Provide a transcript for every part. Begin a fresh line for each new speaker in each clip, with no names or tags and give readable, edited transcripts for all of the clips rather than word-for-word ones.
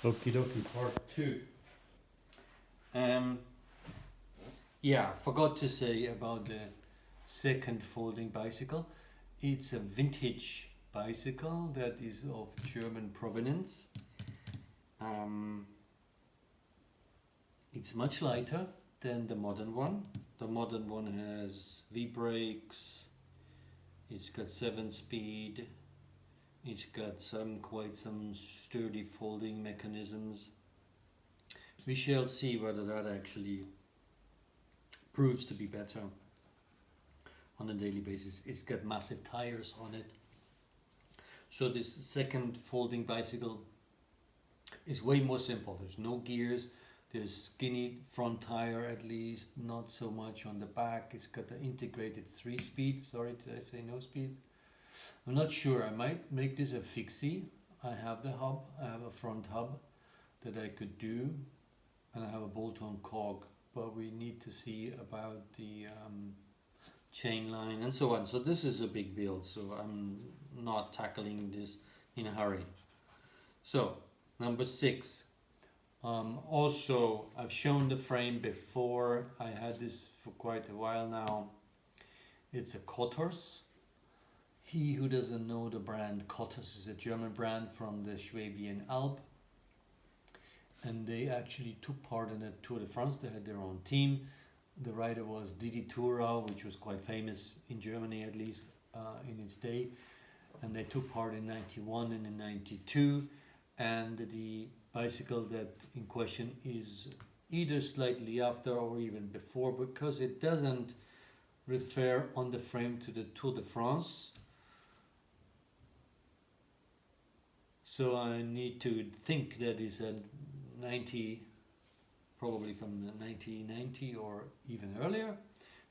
Okie dokie, part two. Um, yeah, forgot to say about the second folding bicycle. It's a vintage bicycle that is of German provenance. Um, it's much lighter than the modern one. The modern one has V brakes. It's got 7 speed. It's got quite some sturdy folding mechanisms. We shall see whether that actually proves to be better on a daily basis. It's got massive tires on it. So this second folding bicycle is way more simple. There's no gears. There's skinny front tire, at least, not so much on the back. It's got the integrated 3-speed. Sorry, did I say no speed? I'm not sure. I might make this a fixie. I have the hub. I have a front hub that I could do, and I have a bolt-on cog. But we need to see about the chain line and so on. So this is a big build. So I'm not tackling this in a hurry. So number 6. Also, I've shown the frame before. I had this for quite a while now. It's a Kotters. He who doesn't know the brand, Kotters is a German brand from the Swabian Alp. And they actually took part in the Tour de France. They had their own team. The rider was Didi Tura, which was quite famous in Germany, at least in its day. And they took part in 91 and in 92. And the bicycle that in question is either slightly after or even before, because it doesn't refer on the frame to the Tour de France. So I need to think that is a 90, probably from the 1990 or even earlier.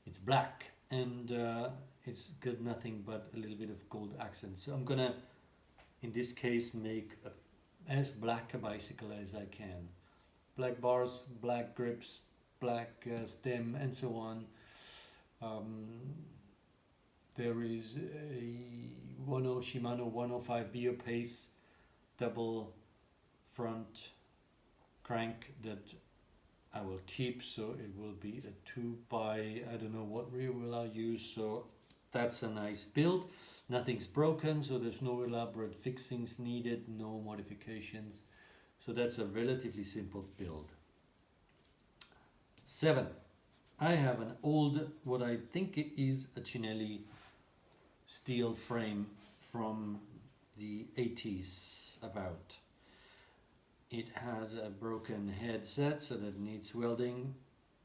It's black and it's got nothing but a little bit of gold accents. So I'm gonna, in this case, make as black a bicycle as I can. Black bars, black grips, black stem, and so on. There is a Shimano 105 Biopace double front crank that I will keep, so it will be a 2x, I don't know what rear wheel I'll use, so that's a nice build. Nothing's broken, so there's no elaborate fixings needed, no modifications, so that's a relatively simple build. 7. I have an old, what I think is a Cinelli steel frame from the 80s about. It has a broken headset, so that needs welding,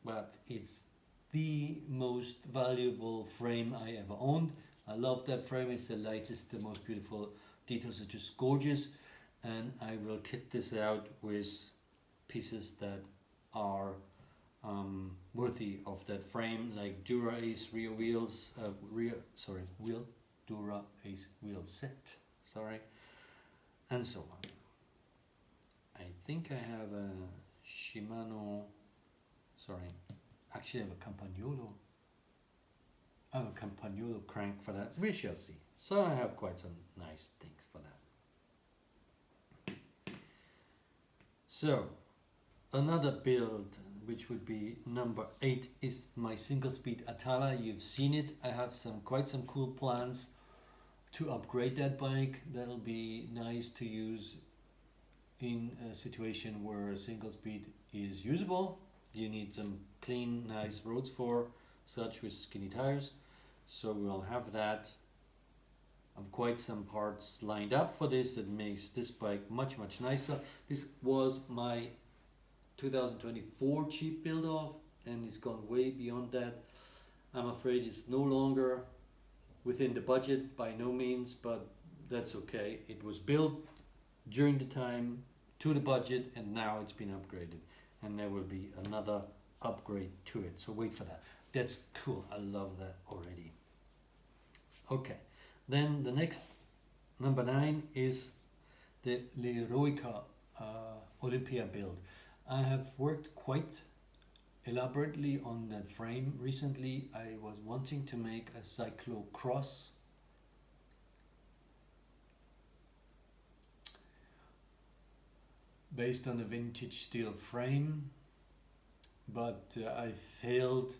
but it's the most valuable frame I ever owned. I love that frame. It's the lightest, the most beautiful. Details are just gorgeous, and I will kit this out with pieces that are worthy of that frame, like Dura Ace rear wheels, Dura Ace wheel set, and so on. I think I have a Shimano, actually I have a Campagnolo. I have a Campagnolo crank for that. We shall see. So I have quite some nice things for that. So another build, which would be number 8, is my Singlespeed Atala. You've seen it. I have quite some cool plans to upgrade that bike. That'll be nice to use in a situation where single speed is usable. You need some clean, nice roads for such with skinny tires. So we'll have that. I've quite some parts lined up for this that makes this bike much nicer. This was my 2024 cheap build off, and it's gone way beyond that. I'm afraid it's no longer within the budget by no means, but that's okay. It was built during the time to the budget, and now it's been upgraded, and there will be another upgrade to it, so wait for that. That's cool. I love that already. Okay, then the next, number 9, is the Eroica Olympia build. I have worked quite elaborately on that frame recently. I was wanting to make a cyclocross based on a vintage steel frame, but I failed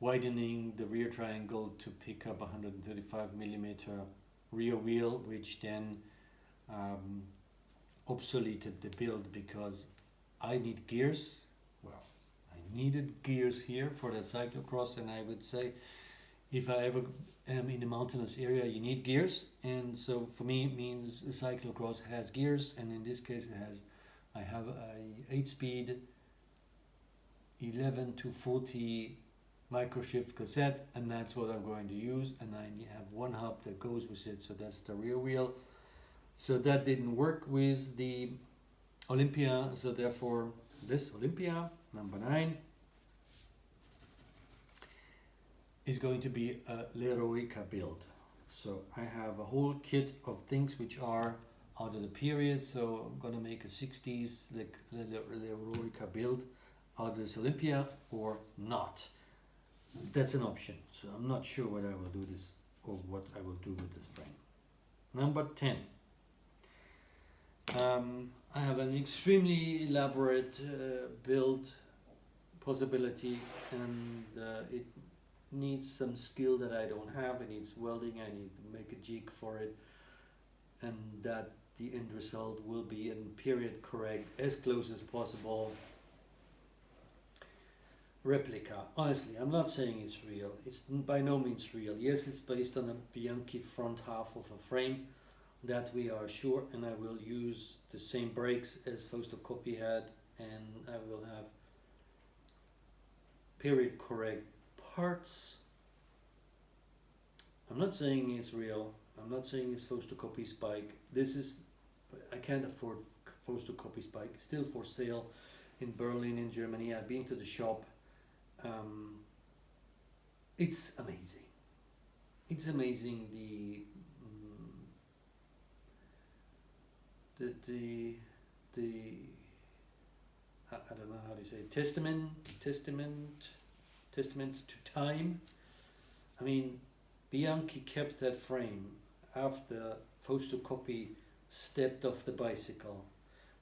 widening the rear triangle to pick up 135mm rear wheel, which then obsoleted the build because I need gears. Well, I needed gears here for that cyclocross, and I would say if I ever am in a mountainous area, you need gears. And so for me, it means a cyclocross has gears, and in this case, I have a 8-speed 11 to 40 microshift cassette, and that's what I'm going to use. And I have one hub that goes with it, so that's the rear wheel. So that didn't work with the Olympia, so therefore this Olympia number 9 is going to be a Eroica build. So I have a whole kit of things which are out of the period, so I'm gonna make a 60s like Eroica build out of this Olympia or not. That's an option, so I'm not sure whether I will do this or what I will do with this frame. Number 10. I have an extremely elaborate build possibility, and it needs some skill that I don't have. It needs welding, I need to make a jig for it, and that the end result will be in period correct, as close as possible replica. Honestly, I'm not saying it's real. It's by no means real. Yes, it's based on a Bianchi front half of a frame, that we are sure, and I will use the same brakes as Fausto Coppi had, and I will have period correct parts. I'm not saying it's real. I'm not saying it's Fausto Coppi's bike. I can't afford Fausto Coppi's bike. Still for sale in Berlin, in Germany. I've been to the shop. It's amazing. It's amazing I don't know how to say it. Testament to time. I mean, Bianchi kept that frame after Fausto Coppi stepped off the bicycle.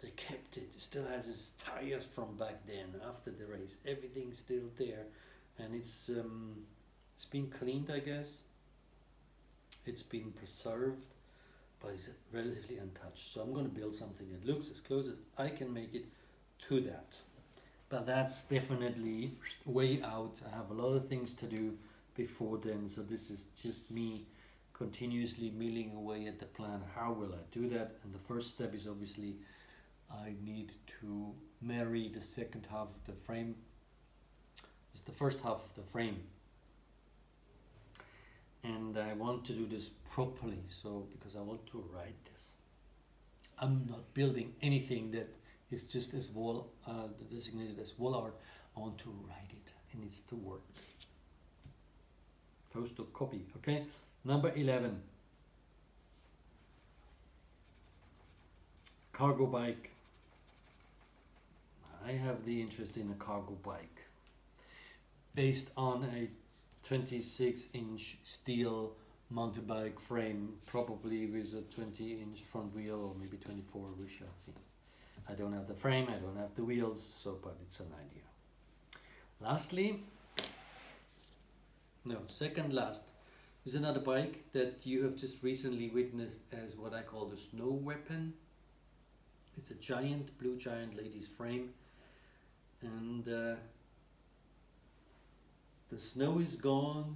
They kept it. It still has its tires from back then. After the race, everything's still there, and it's been cleaned, I guess. It's been preserved, but it's relatively untouched. So I'm going to build something that looks as close as I can make it to that. But that's definitely way out. I have a lot of things to do before then. So this is just me continuously milling away at the plan. How will I do that? And the first step is obviously I need to marry the second half of the frame. It's the first half of the frame. And I want to do this properly, so because I want to ride this. I'm not building anything that is just as designated as wall art. I want to ride it. It needs to work. Fausto Coppi, okay? Number 11. Cargo bike. I have the interest in a cargo bike based on a 26-inch steel mountain bike frame, probably with a 20-inch front wheel, or maybe 24, we shall see. I don't have the frame, I don't have the wheels, so but it's an idea. Lastly, no, second last, is another bike that you have just recently witnessed as what I call the snow weapon. It's a giant, blue giant ladies frame, and the snow is gone,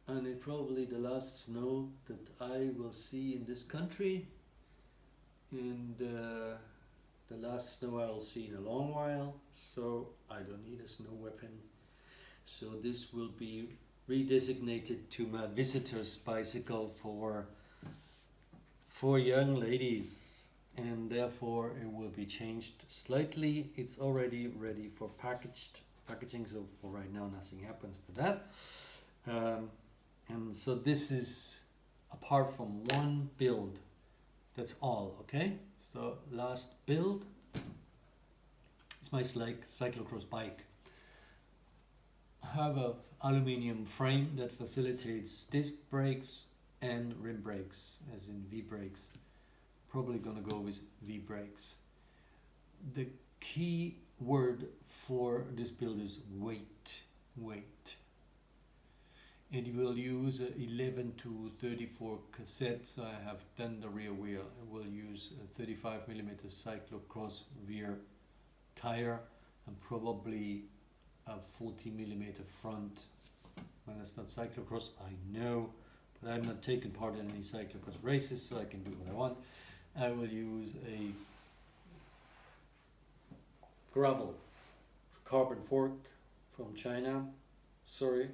and it's probably the last snow that I will see in this country, and the last snow I will see in a long while, so I don't need a snow weapon. So this will be redesignated to my visitor's bicycle for young ladies, and therefore it will be changed slightly. It's already ready for packaging, so for right now nothing happens to that. And so this is, apart from one build, that's all, okay? So last build is my cyclocross bike. I have an aluminium frame that facilitates disc brakes and rim brakes, as in V brakes, probably gonna go with V-brakes. The key word for this build is weight. Weight. It will use a 11 to 34 cassette, so I have done the rear wheel. I will use a 35mm cyclocross rear tire and probably a 40mm front. Well, that's not cyclocross, I know, but I'm not taking part in any cyclocross races, so I can do what I want. I will use a gravel carbon fork from China. Sorry,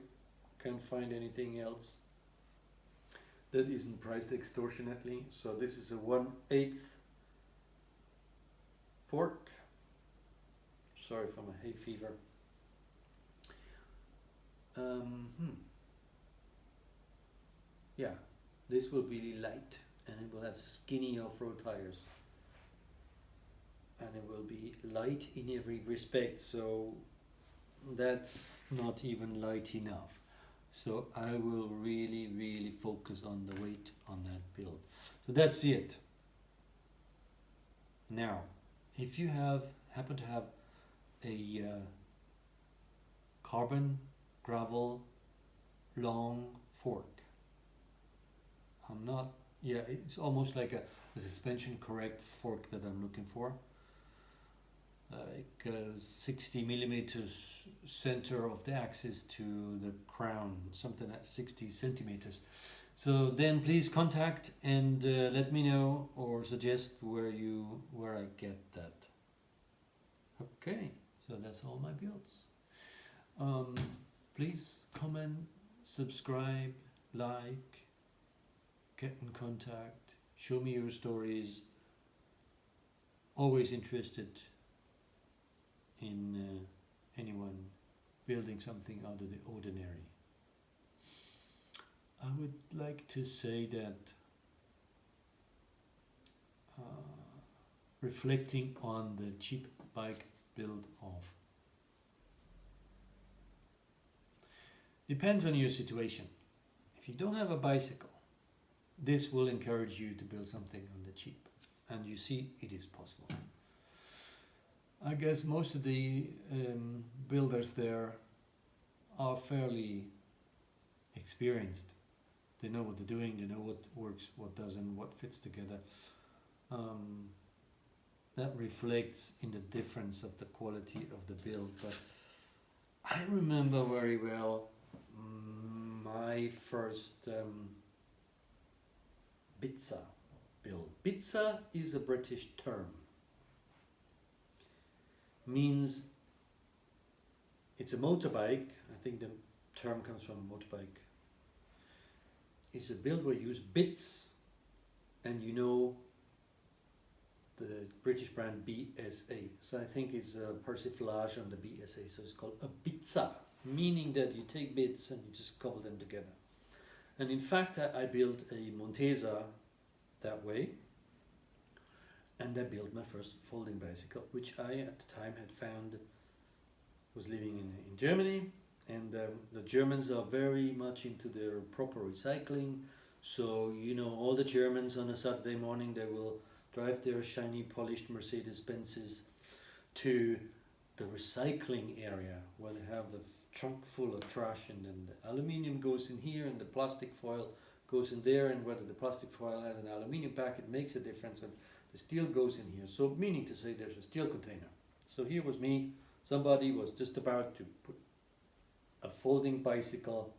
can't find anything else that isn't priced extortionately. So this is a 1/8 fork. Sorry for my hay fever. Yeah, this will be light and it will have skinny off-road tires. And it will be light in every respect, so that's not even light enough. So I will really focus on the weight on that build. So that's it. Now, if you happen to have a carbon gravel long fork, it's almost like a suspension correct fork that I'm looking for. Like 60 millimeters center of the axis to the crown, something at 60 centimeters. So then please contact and let me know or suggest where I get that. Okay, so that's all my builds. Please comment, subscribe, like, get in contact, show me your stories. Always interested in anyone building something out of the ordinary. I would like to say that reflecting on the cheap bike build off depends on your situation. If you don't have a bicycle, this will encourage you to build something on the cheap, and you see it is possible. I guess most of the builders there are fairly experienced. They know what they're doing, they know what works, what doesn't, what fits together. That reflects in the difference of the quality of the build. But I remember very well my first Bitsa build. Bitsa is a British term. Means it's a motorbike. I think the term comes from motorbike. It's a build where you use bits, and you know the British brand BSA. So I think it's a persiflage on the BSA. So it's called a Bitsa, meaning that you take bits and you just couple them together. And in fact, I built a Montesa that way. And I built my first folding bicycle, which I at the time had found, was living in Germany, and the Germans are very much into their proper recycling. So, you know, all the Germans on a Saturday morning, they will drive their shiny polished Mercedes-Benzes to the recycling area where they have the trunk full of trash, and then the aluminium goes in here and the plastic foil goes in there, and whether the plastic foil has an aluminium packet makes a difference. And the steel goes in here, so meaning to say there's a steel container. So here was me, somebody was just about to put a folding bicycle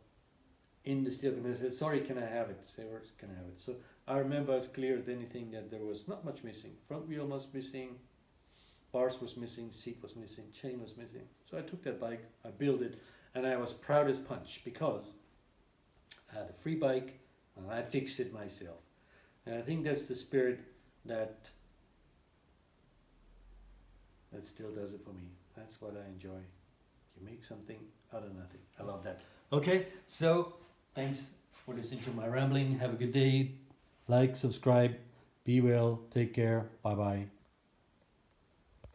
in the steel container. I said, sorry, can I have it? Say, can I have it? So I remember as clear as anything that there was not much missing. Front wheel was missing, bars was missing, seat was missing, chain was missing. So I took that bike, I built it, and I was proud as punch because I had a free bike and I fixed it myself. And I think that's the spirit that still does it for me. That's what I enjoy. You make something out of nothing. I love that. Okay, so thanks for listening to my rambling. Have a good day. Like, subscribe, be well, take care, bye bye.